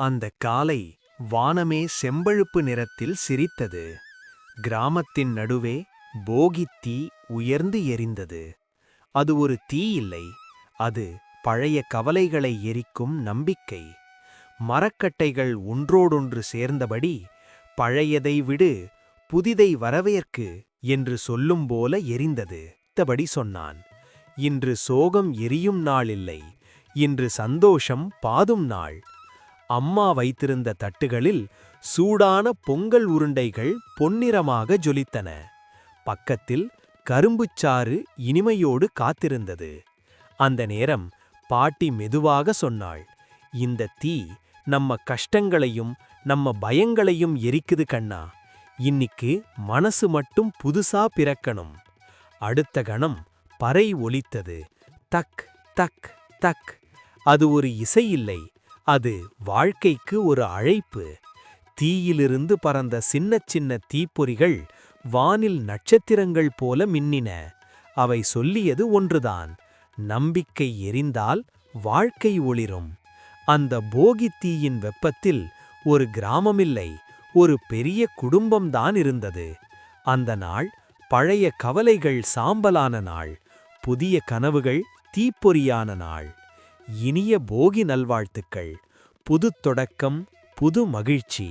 அந்த காலை வானமே செம்பழுப்பு நிறத்தில் சிரித்தது. கிராமத்தின் நடுவே போகித் தீ உயர்ந்து எரிந்தது. அது ஒரு தீ இல்லை, அது பழைய கவலைகளை எரிக்கும் நம்பிக்கை. மரக்கட்டைகள் ஒன்றோடொன்று சேர்ந்தபடி, பழையதை விடு, புதிதை வரவேற்கு என்று சொல்லும் போல எரிந்தது. தபடி சொன்னான், இன்று சோகம் எரியும் நாள் இல்லை, இன்று சந்தோஷம் பாதும் நாள். அம்மா வைத்திருந்த தட்டுகளில் சூடான பொங்கல் உருண்டைகள் பொன்னிறமாக ஜொலித்தன. பக்கத்தில் கரும்புச்சாறு இனிமையோடு காத்திருந்தது. அந்த நேரம் பாட்டி மெதுவாக சொன்னாள், இந்த தீ நம்ம கஷ்டங்களையும் நம்ம பயங்களையும் எரிக்குது கண்ணா. இன்னிக்கு மனசு மட்டும் புதுசா பிறக்கணும். அடுத்த கணம் பறை ஒலித்தது. தக் தக் தக். அது ஒரு இசை இல்லை, அது வாழ்க்கைக்கு ஒரு அழைப்பு. தீயிலிருந்து பறந்த சின்ன சின்ன தீப்பொறிகள் வானில் நட்சத்திரங்கள் போல மின்னின. அவை சொல்லியது ஒன்றுதான், நம்பிக்கை எரிந்தால் வாழ்க்கை ஒளிரும். அந்த போகித் தீயின் வெப்பத்தில் ஒரு கிராமமில்லை, ஒரு பெரிய குடும்பம்தான் இருந்தது. அந்த நாள் பழைய கவலைகள் சாம்பலான நாள், புதிய கனவுகள் தீப்பொறியான நாள். இனிய போகி நல்வாழ்த்துக்கள். புதுத் தொடக்கம், புது மகிழ்ச்சி.